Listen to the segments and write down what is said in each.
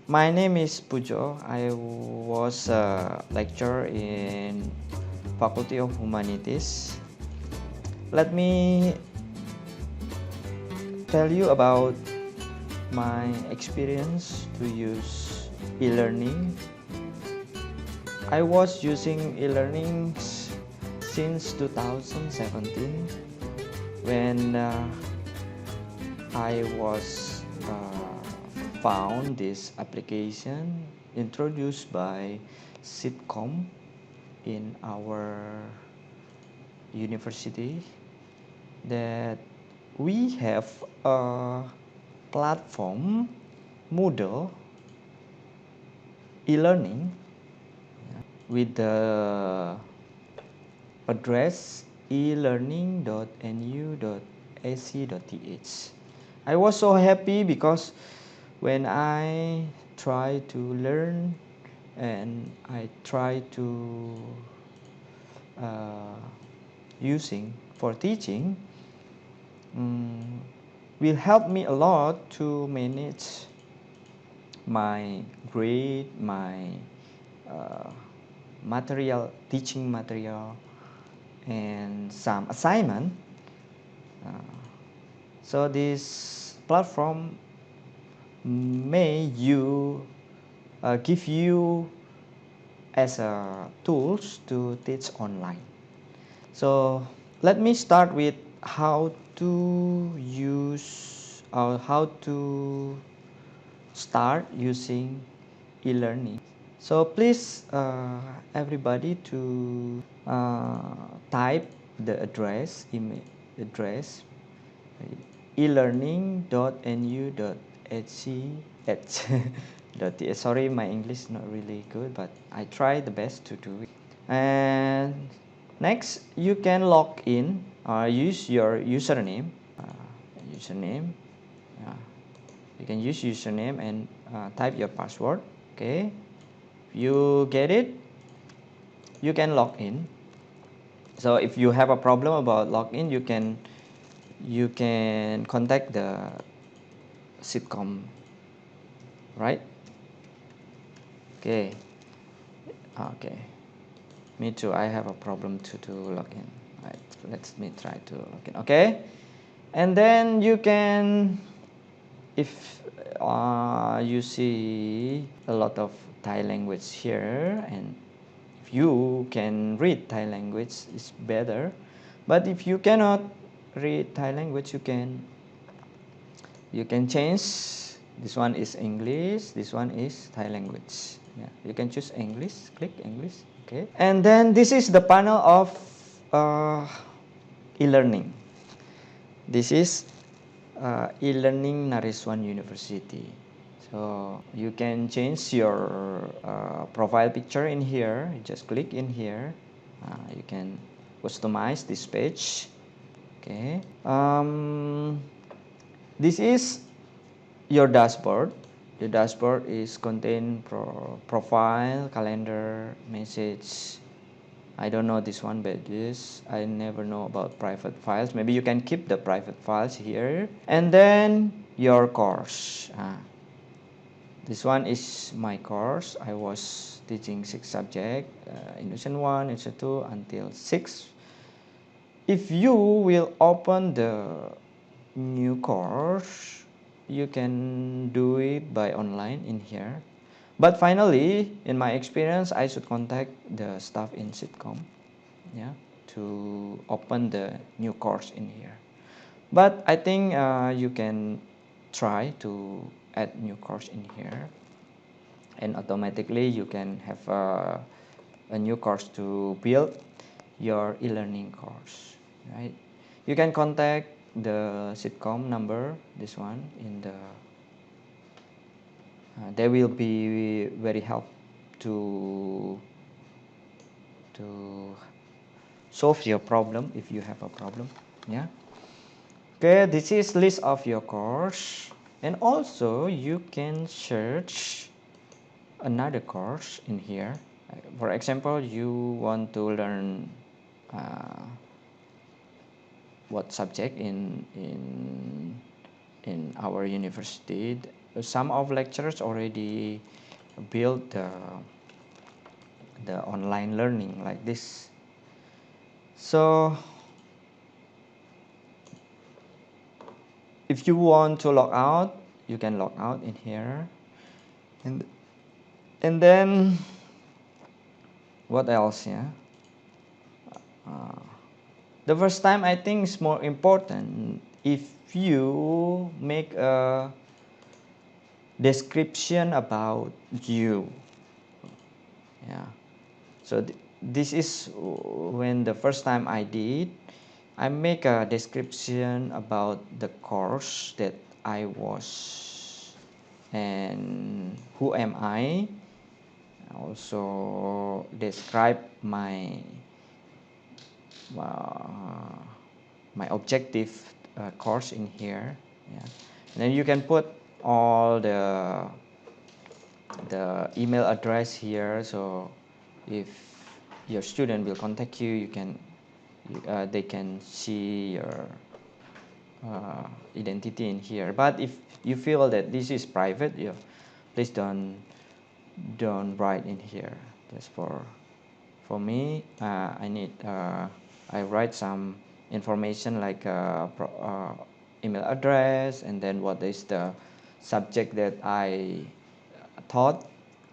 My name is Pujo. I was a lecturer in Faculty of Humanities. Let me tell you about my experience to use e-learning. I was using e-learning since 2017 when I was found this application introduced by sitcom in our university that we have a platform Moodle e-learning with the address elearning.nu.ac.th. I was so happy because when I try to learn and I try to using for teaching will help me a lot to manage my grade, my teaching material, and some assignment. So this platform may give you as tools to teach online. So let me start with how to use or how to start using e-learning. So please everybody to type the email address elearning.nu.ac.th. Sorry, my English is not really good, but I try the best to do it. And next, you can log in or use your username. You can use username and type your password. Okay, if you get it, you can log in. So if you have a problem about login, you can contact the sitcom, right? Okay. Me too. I have a problem to log in. Right. Let me try to log in. Okay. And then you can, if you see a lot of Thai language here, and if you can read Thai language, it's better. But if you cannot read Thai language, you can change. This one is English, this one is Thai language. Yeah, you can choose English, click English. Okay, and then this is the panel of e-learning. This is e-learning Naresuan University. So you can change your profile picture in here. You just click in here. You can customize this page. Okay. This is your dashboard. The dashboard is contain profile, calendar, message. I don't know this one, but this I never know about private files. Maybe you can keep the private files here. And then your course. This one is my course. I was teaching 6 subjects, Indonesian 1, Indonesian 2 until 6. If you will open the new course, you can do it by online in here. But finally, in my experience, I should contact the staff in sitcom, yeah, to open the new course in here. But I think you can try to add new course in here, and automatically you can have a new course to build your e-learning course, right? You can contact the sitcom number, this one in the they will be very help to solve your problem if you have a problem. Yeah. Okay, this is list of your course, and also you can search another course in here. For example, you want to learn what subject in our university. some of lecturers already built the online learning like this. So if you want to log out, you can log out in here, and then what else? The first time I think is more important. If you make a description about you, so this is when the first time I did. I make a description about the course that I was and who am I. Also describe my objective course in here. And then you can put all the email address here, so if your student will contact you, they can see your identity in here. But if you feel that this is private, please don't write in here. Just for me, I write some information like email address, and then what is the subject that I taught,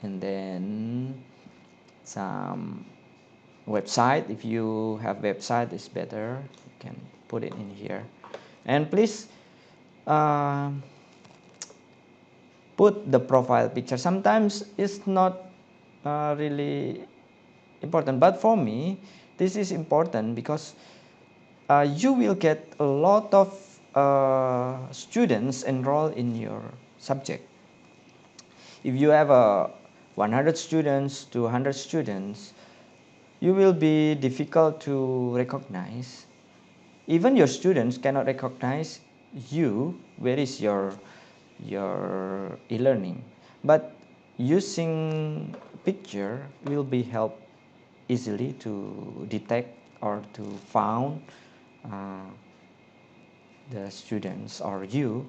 and then some website. If you have website, it's better, you can put it in here. And please put the profile picture. Sometimes it's not really important, but for me this is important because you will get a lot of students enroll in your subject. If you have 100 students to 100 students, you will be difficult to recognize. Even your students cannot recognize you, where is your e-learning. But using picture will be help easily to detect or to found the students, or you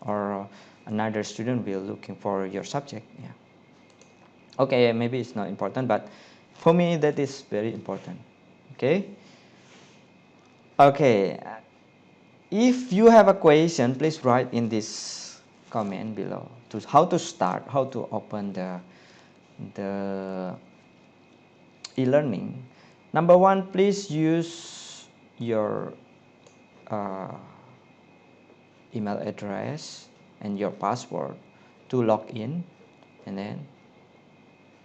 or another student will looking for your subject. Okay, maybe it's not important, but for me that is very important. Okay, if you have a question, please write in this comment below to how to start, how to open the e-learning. Number one, please use your email address and your password to log in, and then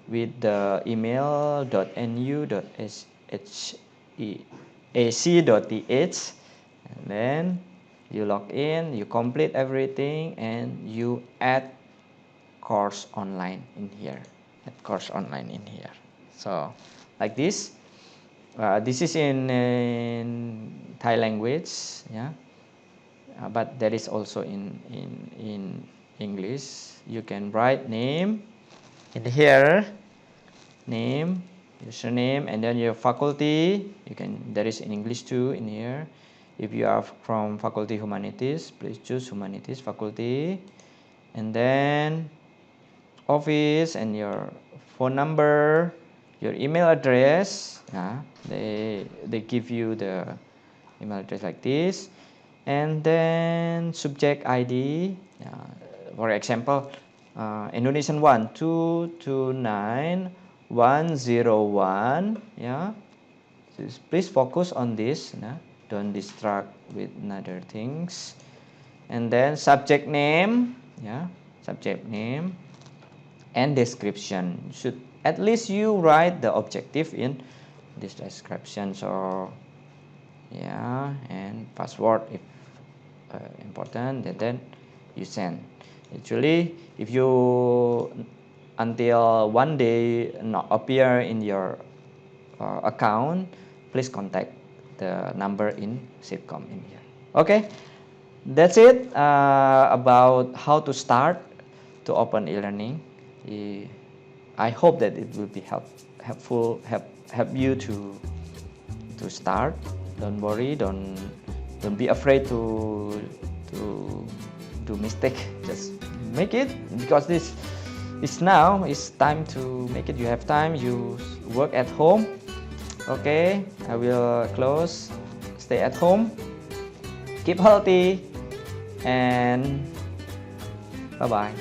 with the email.nu.ac.th, and then you log in, you complete everything, and you add course online in here. So like this. This is in Thai language, but there is also in English. You can write name in here, name, username, and then your faculty. There is in English too in here. If you are from faculty humanities, please choose humanities faculty, and then office and your phone number, your email address. They give you the email address like this, and then subject ID. For example, Indonesian 1 229 101. Please focus on this. Don't distract with other things. And then subject name, subject name, and description. Should at least you write the objective in this description. So and password if important, and then you send. Actually, if you until one day not appear in your account, please contact the number in sitcom in here. Okay, that's it about how to start to open e-learning. I hope that it will be help you to start. Don't worry, don't be afraid to do mistake. Just make it, because this is now it's time to make it. You have time, you work at home. Okay, I will close. Stay at home, keep healthy, and bye bye.